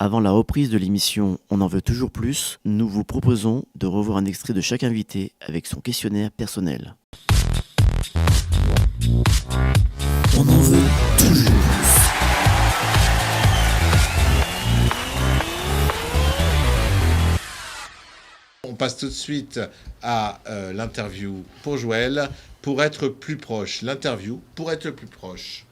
Avant la reprise de l'émission On en veut toujours plus, nous vous proposons de revoir un extrait de chaque invité avec son questionnaire personnel. On en veut toujours plus. On passe tout de suite à l'interview pour Joël, pour être plus proche. L'interview pour être le plus proche.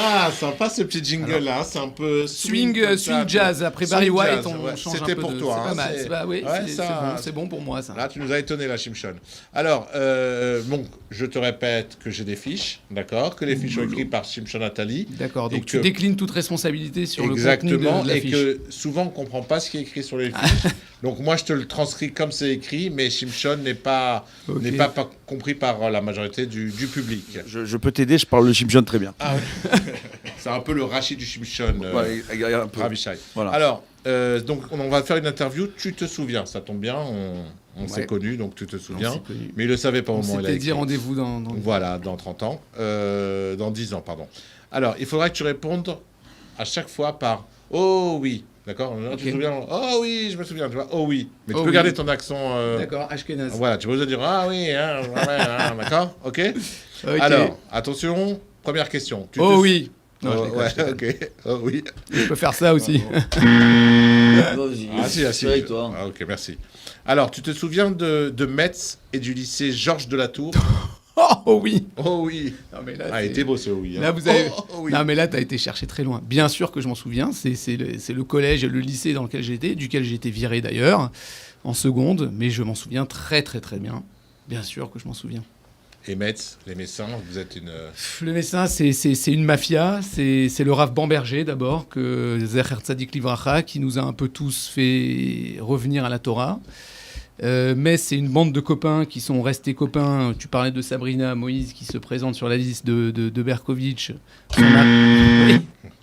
Ah, sympa ce petit jingle là, c'est un peu swing jazz. Après Barry White, on change un peu. C'était pour toi. C'est pas mal. C'est bon pour moi ça. Là, tu nous as étonné là, Shimshon. Alors, bon, je te répète que j'ai des fiches, d'accord, que les fiches sont écrites par Shimshon Nathalie. D'accord. Donc tu déclines toute responsabilité sur le contenu de la fiche. Et que souvent on comprend pas ce qui est écrit sur les fiches. Donc moi, je te le transcris comme c'est écrit, mais Shimshon n'est pas compris par la majorité du public. Je peux t'aider, je parle le Shimshon très bien. Ah, oui. C'est un peu le Rachid du Shimshon, Ravishai. Voilà. Alors, donc on va faire une interview. Tu te souviens, ça tombe bien, on s'est connus, donc tu te souviens. Mais il ne le savait pas au moment où il a écrit. Dit rendez-vous dans... Voilà, dans 30 ans. Dans 10 ans, pardon. Alors, il faudra que tu répondes à chaque fois par « Oh oui ». D'accord. Tu te souviens ? Oh oui, je me souviens. Tu vois ? Oh oui. Mais tu peux garder ton accent. D'accord, Ashkenaz. Voilà, tu peux dire ah oui, d'accord, ok. Alors, attention, première question. Oui. Non, ok. Oh oui. Je peux faire ça aussi. Vas-y. Ah si. Toi. Ah, ok, merci. Alors, tu te souviens de Metz et du lycée Georges de la Tour ? Oh oui. Non, mais là, était beau ce oui. Hein. Là, vous avez... oui. Non, mais là, tu as été cherché très loin. Bien sûr que je m'en souviens. C'est le collège et le lycée dans lequel j'étais, duquel j'ai été viré d'ailleurs, en seconde. Mais je m'en souviens très, très, très bien. Bien sûr que je m'en souviens. Et Metz, les Messins, vous êtes une... Le Messin, c'est une mafia. C'est le Rav Bamberger d'abord, que Zecher Tzadik Livracha, qui nous a un peu tous fait revenir à la Torah. Mais c'est une bande de copains qui sont restés copains. Tu parlais de Sabrina Moïse qui se présente sur la liste de Berkovitch.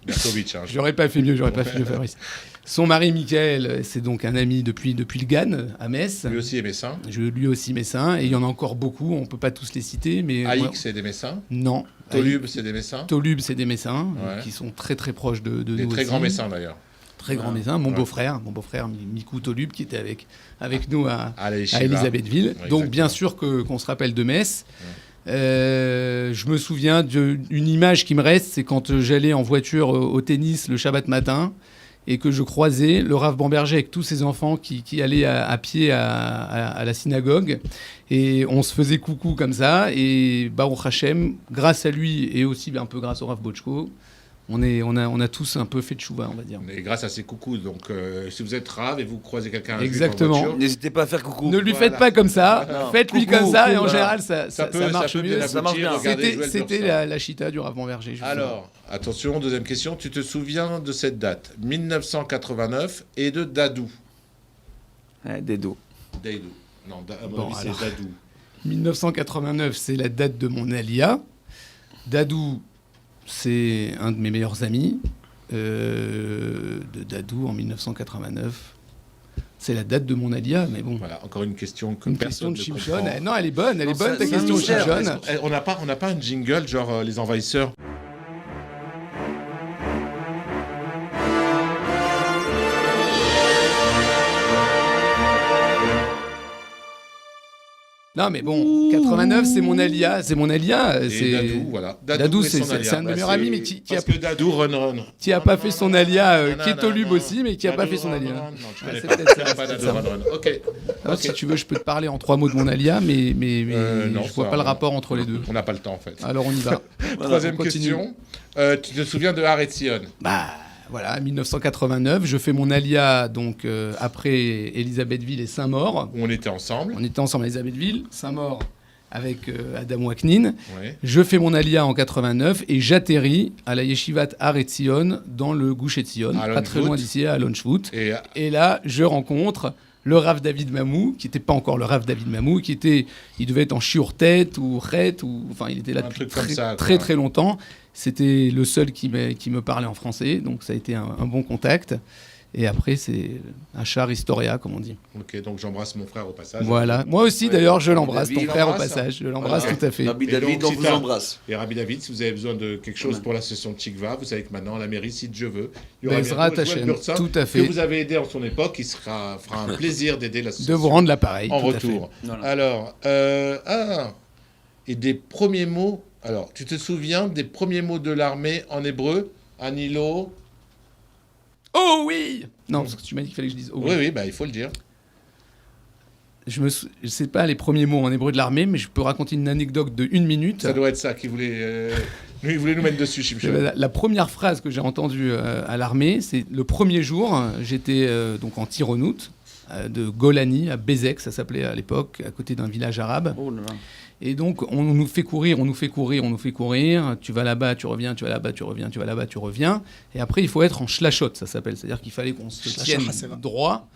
Berkovitch, hein. J'aurais pas fait mieux, Fabrice. Son mari, Michael, c'est donc un ami depuis le GAN, à Metz. Lui aussi est messin. Lui aussi messin. Et il y en a encore beaucoup, on peut pas tous les citer. Mais Aïk, c'est des messins ? Non. Tolub, c'est des messins ? Tolub, c'est des messins, qui sont très très proches de nous aussi. Des très grands messins d'ailleurs. Très grand médecin, mon beau-frère Mikou Tolub, qui était avec nous à Elisabethville. Donc bien sûr qu'on se rappelle de Metz. Je me souviens d'une image qui me reste, c'est quand j'allais en voiture au tennis le Shabbat matin et que je croisais le Rav Bamberger avec tous ses enfants qui allaient à pied à la synagogue. Et on se faisait coucou comme ça. Et Baruch Hashem, grâce à lui et aussi un peu grâce au Rav Bochko, on a tous un peu fait de chouva, on va dire. Et grâce à ces coucous, donc si vous êtes rave et vous croisez quelqu'un exactement, en voiture, n'hésitez pas à faire coucou. Ne lui faites pas comme ça, faites-lui comme ça, et en général ça marche mieux. Ça marche bien. C'était la chita du Rav Bamberger. Alors, attention, deuxième question, tu te souviens de cette date, 1989, et de Dadou. Dadou. Non, c'est Dadou. 1989, c'est la date de mon alia. Dadou, c'est un de mes meilleurs amis de Dadou en 1989. C'est la date de mon alia, mais bon. Voilà, encore une question que personne ne comprend. comprend. Non, elle est bonne ta question, Shimshon. On n'a pas un jingle genre les envahisseurs. Non, mais bon, 89, c'est mon alia. Et Dadou, voilà. Dadou, c'est un de mes meilleurs amis, mais parce que Dadou, run. Qui n'a pas fait son alia, qui est Tolub aussi, mais qui n'a pas fait son alia. Non, tu connais pas Dadou, run. Ok. Si tu veux, je peux te parler en 3 mots de mon alia, mais je ne vois pas le rapport entre les deux. On n'a pas le temps, en fait. Alors, on y va. Troisième question. Tu te souviens de Har Etzion ? Voilà, 1989, je fais mon alia donc après Elisabethville et Saint-Maur. On était ensemble. À Elisabethville, Saint-Maur avec Adam Waknin. Ouais. Je fais mon alia en 89 et j'atterris à la Yeshivat Har Etzion dans le Gush Etzion, pas très loin d'ici, à Alon-Shvut. Et là, je rencontre le Rav David Mamou, qui n'était pas encore le Rav David Mamou, il devait être en shiur tête ou chet, enfin il était là depuis très longtemps. C'était le seul qui me parlait en français, donc ça a été un bon contact. Et après, c'est un char Historia, comme on dit. Ok, donc j'embrasse mon frère au passage. Voilà. Moi aussi, d'ailleurs, je l'embrasse, ton frère au passage. Je l'embrasse tout à fait. Rabbi David, on vous embrasse. Et Rabbi David, si vous avez besoin de quelque chose pour l'association Tikva, vous savez que maintenant, à la mairie, si Dieu veut, il y aura Bezrat Hashem, tout à fait. Que vous avez aidé en son époque, il fera un plaisir d'aider l'association. De vous rendre l'appareil. En retour. Alors, et des premiers mots. Alors, tu te souviens des premiers mots de l'armée en hébreu? Anilo. Oh oui! Non, parce que tu m'as dit qu'il fallait que je dise oh oui. Oui, il faut le dire. Je sais pas les premiers mots en hébreu de l'armée, mais je peux raconter une anecdote de 1 minute. Ça doit être ça qu'il voulait. Il voulait nous mettre dessus, Shimshon. La première phrase que j'ai entendue à l'armée, c'est le premier jour, j'étais donc en tironout de Golani à Bézek, ça s'appelait à l'époque, à côté d'un village arabe. Oh là là. Et donc, on nous fait courir. Tu vas là-bas, tu reviens, tu vas là-bas, tu reviens, tu vas là-bas, tu reviens. Et après, il faut être en shlashot, ça s'appelle. C'est-à-dire qu'il fallait qu'on se tienne droit,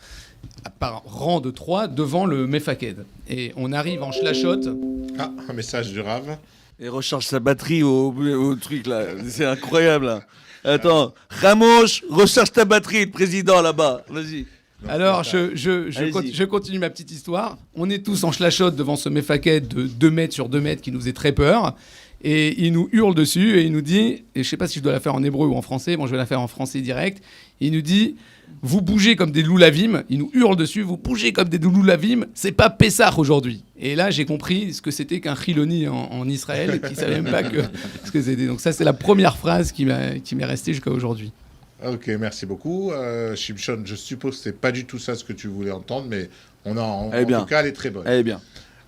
par rang de 3, devant le mefaked. Et on arrive en shlashot. Ah, un message du Rav. Et recharge sa batterie au truc, là. C'est incroyable, là. Attends, Ramos, recharge ta batterie, le président, là-bas. Vas-y. Alors, je continue ma petite histoire. On est tous en shlashot devant ce mefaked de 2 mètres sur 2 mètres qui nous fait très peur. Et il nous hurle dessus et il nous dit, et je ne sais pas si je dois la faire en hébreu ou en français, bon, je vais la faire en français direct. Il nous dit, vous bougez comme des loulavim. Il nous hurle dessus, vous bougez comme des loulavim. C'est pas Pessah aujourd'hui. Et là, j'ai compris ce que c'était qu'un chiloni en Israël, qui ne savait même pas ce que c'était. Donc ça, c'est la première phrase qui m'est restée jusqu'à aujourd'hui. Ok, merci beaucoup. Shimshon, je suppose que ce n'est pas du tout ça ce que tu voulais entendre, mais en tout cas, elle est très bonne. Eh bien.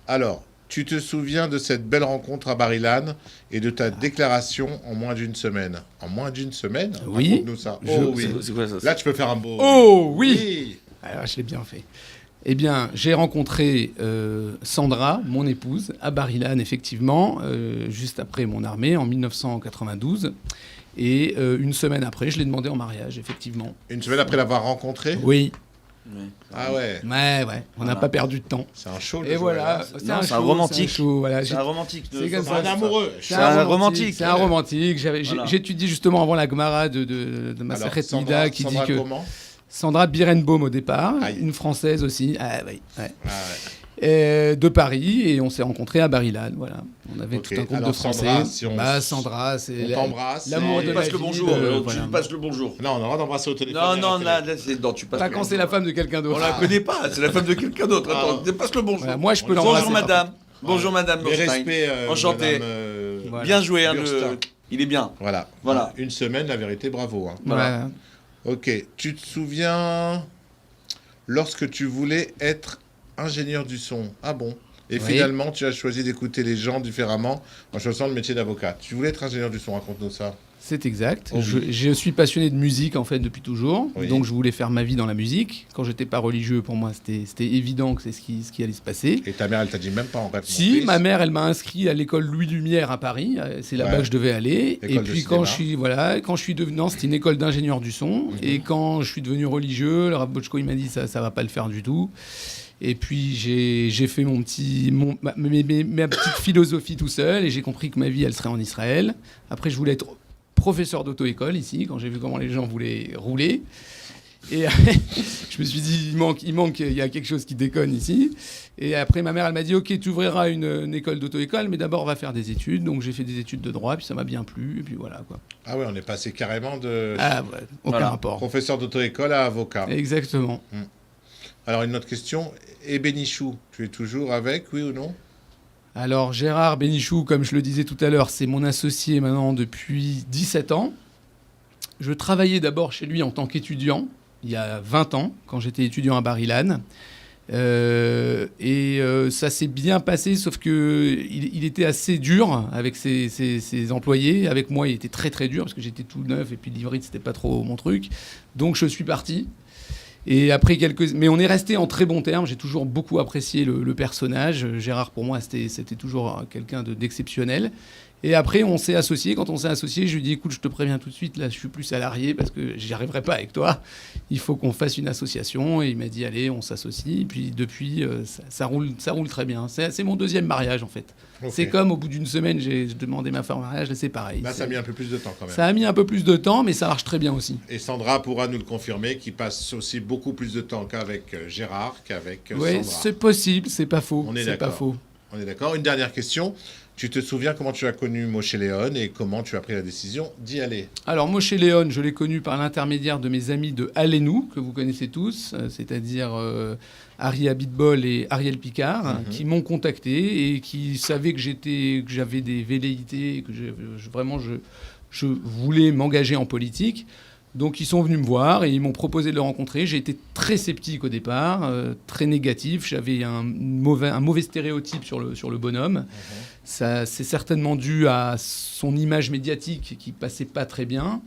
Alors, tu te souviens de cette belle rencontre à Bar-Ilan et de ta déclaration en moins d'une semaine? En moins d'une semaine? Oui. Raconte-nous ça. Oui. C'est quoi ça? Là, tu peux faire un beau... Oh oui. Alors, je l'ai bien fait. Eh bien, j'ai rencontré Sandra, mon épouse, à Bar-Ilan, effectivement, juste après mon armée, en 1992. Et une semaine après, je l'ai demandé en mariage, effectivement. Une semaine après l'avoir rencontré? Oui. Ah ouais. Ouais. On n'a pas perdu de temps. C'est un show. Et voilà. C'est un romantique. C'est un romantique. C'est un amoureux. C'est un romantique. C'est un romantique. J'étudiais justement avant la Gemara de ma Sachet Nida qui dit que... Comment Sandra Birenbaum au départ, une Française aussi. De Paris, et on s'est rencontrés à Bar-Ilan, voilà. On avait tout un groupe de Français. Sandra, c'est t'embrasse. L'amour de la vie. Le bonjour. Tu passes le bonjour. Non, on a le droit d'embrasser au téléphone. Non, tu passes. Pas quand c'est la femme de quelqu'un d'autre. On la connaît pas, c'est la femme de quelqu'un d'autre. Attends, passe le bonjour. Voilà, moi, je peux l'embrasser. Bonjour madame. Respect. Enchanté. Bien joué, il est bien. Voilà. Une semaine, la vérité, bravo. Voilà. Ok, tu te souviens lorsque tu voulais être ingénieur du son? Ah bon? Et finalement, tu as choisi d'écouter les gens différemment en choisissant le métier d'avocat. Tu voulais être ingénieur du son, raconte-nous ça. C'est exact. Je suis passionné de musique, en fait, depuis toujours. Oui. Donc, je voulais faire ma vie dans la musique. Quand j'étais pas religieux, pour moi, c'était évident que c'est ce qui allait se passer. Et ta mère, elle t'a dit même pas en rêve? Si, ma mère, elle m'a inscrit à l'école Louis Lumière à Paris. C'est là-bas que je devais aller. Et puis, quand je suis devenu... Non, c'était une école d'ingénieur du son. Et quand je suis devenu religieux, le Rav Bochko, il m'a dit ça va pas le faire du tout. Et puis j'ai fait ma petite philosophie tout seul et j'ai compris que ma vie, elle serait en Israël. Après, je voulais être professeur d'auto-école ici, quand j'ai vu comment les gens voulaient rouler. Et je me suis dit, il y a quelque chose qui déconne ici. Et après, ma mère, elle m'a dit, ok, tu ouvriras une école d'auto-école, mais d'abord, on va faire des études. Donc, j'ai fait des études de droit, puis ça m'a bien plu, et puis voilà, quoi. Ah ouais, on est passé carrément de... aucun rapport. Professeur d'auto-école à avocat. Exactement. Alors, une autre question. Et Bénichou, tu es toujours avec, oui ou non? Alors, Gérard Bénichou, comme je le disais tout à l'heure, c'est mon associé maintenant depuis 17 ans. Je travaillais d'abord chez lui en tant qu'étudiant, il y a 20 ans, quand j'étais étudiant à Bar-Ilan. Ça s'est bien passé, sauf qu'il était assez dur avec ses employés. Avec moi, il était très très dur, parce que j'étais tout neuf, et puis l'hybride, c'était pas trop mon truc. Donc, je suis parti. Et après mais on est resté en très bons termes. J'ai toujours beaucoup apprécié le personnage. Gérard, pour moi, c'était toujours quelqu'un d'exceptionnel. Et après, on s'est associés. Quand on s'est associés, je lui ai dit, écoute, je te préviens tout de suite, là, je suis plus salarié parce que j'y arriverai pas avec toi. Il faut qu'on fasse une association. Et il m'a dit, allez, on s'associe. Et puis depuis, ça roule très bien. C'est mon deuxième mariage, en fait. Okay. C'est comme au bout d'une semaine, j'ai demandé ma femme en mariage, là, c'est pareil. Là, ça a mis un peu plus de temps quand même. Ça a mis un peu plus de temps, mais ça marche très bien aussi. Et Sandra pourra nous le confirmer, qui passe aussi beaucoup plus de temps qu'avec Gérard, qu'avec Sandra. Oui, c'est possible, c'est pas faux. On est d'accord. On est d'accord. Une dernière question. Tu te souviens comment tu as connu Moshe Léon et comment tu as pris la décision d'y aller? Alors, Moshe Léon, je l'ai connu par l'intermédiaire de mes amis de Allez-nous, que vous connaissez tous, c'est-à-dire Harry Abitbol et Ariel Picard, qui m'ont contacté et qui savaient que j'avais des velléités et que je voulais m'engager en politique. Donc ils sont venus me voir et ils m'ont proposé de le rencontrer. J'ai été très sceptique au départ, très négatif. J'avais un mauvais stéréotype sur le bonhomme. Ça, c'est certainement dû à son image médiatique qui passait pas très bien.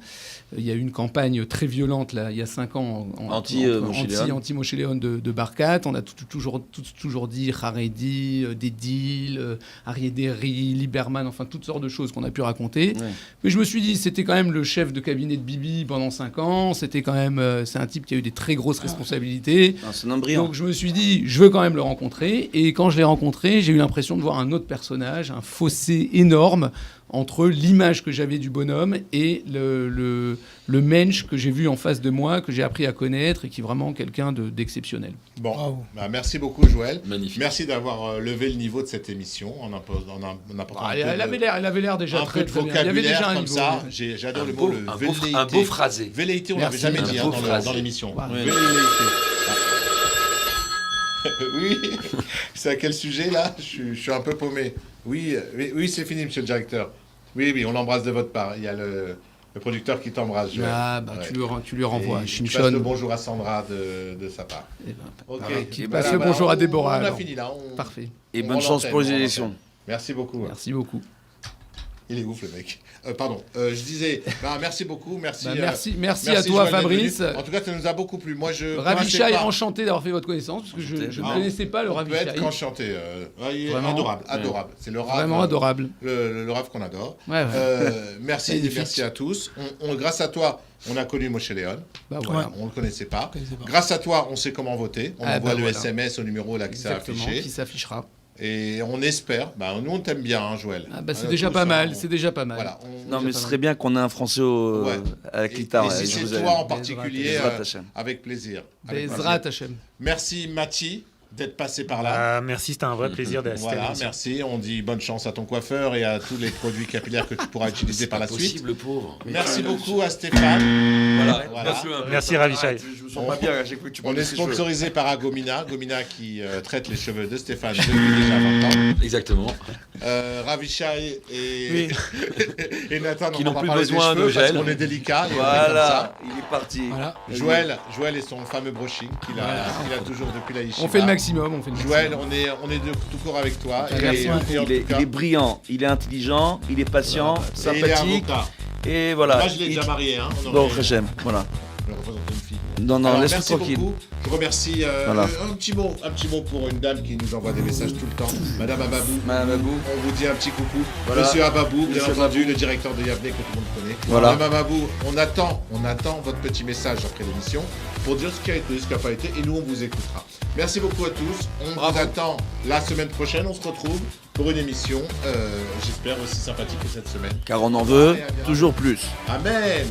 Il y a eu une campagne très violente là, il y a 5 ans anti-Moshe Léon de Barkat. On a toujours dit Haredi, des deals, Ariéderi, Lieberman, enfin toutes sortes de choses qu'on a pu raconter. Ouais. Mais je me suis dit, c'était quand même le chef de cabinet de Bibi pendant 5 ans. C'était quand même, c'est un type qui a eu des très grosses responsabilités. C'est un embryon. Donc je me suis dit, je veux quand même le rencontrer. Et quand je l'ai rencontré, j'ai eu l'impression de voir un autre personnage, un fossé énorme entre l'image que j'avais du bonhomme et le mensch que j'ai vu en face de moi, que j'ai appris à connaître et qui est vraiment quelqu'un d'exceptionnel. Bon, bah, merci beaucoup Joël. Magnifique. Merci d'avoir levé le niveau de cette émission en apportant elle avait l'air déjà très peu de vocabulaire. Il y avait déjà comme niveau, ça. J'adore le mot velléité. Un beau phrasé. Velléité, on l'avait jamais dit dans l'émission. Ouais. Velléité. Oui, c'est à quel sujet là? Je suis un peu paumé. Oui, c'est fini, monsieur le directeur. Oui, on l'embrasse de votre part. Il y a le producteur qui t'embrasse, Joël. Ah, bah, ouais. tu lui renvoies. Tu passes le bonjour à Sandra de sa part. Qui passe le bonjour à Déborah. On a fini là. Parfait. Et bonne chance pour les élections. Merci beaucoup. Merci beaucoup. Il est ouf le mec. Pardon, je disais, merci beaucoup, merci à toi Fabrice. En tout cas, ça nous a beaucoup plu. Moi, Ravichai, enchanté d'avoir fait votre connaissance, parce que je ne connaissais pas le Ravichai. On peut être qu'enchanté. Il est adorable. C'est le rave. Vraiment adorable. Le rave qu'on adore. Ouais. Merci à tous. Grâce à toi, on a connu Moshe Léon. Bah, voilà. On ne le connaissait pas. Grâce à toi, on sait comment voter. On envoie le SMS au numéro là qui s'est affiché. Qui s'affichera. Et on espère, nous on t'aime bien, hein, Joël. C'est déjà pas mal, c'est déjà pas mal. Voilà, non, mais ce serait bien qu'on ait un Français à la guitare. Et si c'est toi en particulier, avec plaisir. Bezrat Hashem. Merci Mathie d'être passé par là. Merci, c'était un vrai plaisir d'être là. Voilà, merci. On dit bonne chance à ton coiffeur et à tous les produits capillaires que tu pourras utiliser par la suite. Le pauvre. Merci beaucoup à Stéphane. Voilà. Merci Ravichai. Je me sens pas bien à chaque fois que tu On est sponsorisé par Agomina. Gomina qui traite les cheveux de Stéphane depuis déjà 20 ans. Exactement. Ravichai et Nathan qui n'ont plus besoin de gel. Parce qu'on est délicat. Voilà, il est parti. Voilà. Joël et son fameux brushing qu'il a toujours depuis la yeshiva. On fait le maximum. Joël, on est de tout corps avec toi. Il est brillant, il est intelligent, il est patient, sympathique. Et voilà. Moi, je l'ai déjà marié. Bon, j'aime. Voilà. Je représente une fille. Non, laisse-le tranquille. Beaucoup. Je remercie un petit mot pour une dame qui nous envoie des messages tout le temps. Madame Ababou. On vous dit un petit coucou. Voilà. Monsieur Ababou, bien entendu, le directeur de Yavne que tout le monde connaît. Voilà. Madame Ababou, on attend votre petit message après l'émission pour dire ce qui a été, ce qui n'a pas été, et nous on vous écoutera. Merci beaucoup à tous. On vous attend la semaine prochaine. On se retrouve pour une émission, j'espère aussi sympathique que cette semaine. Car on en veut toujours plus. Amen.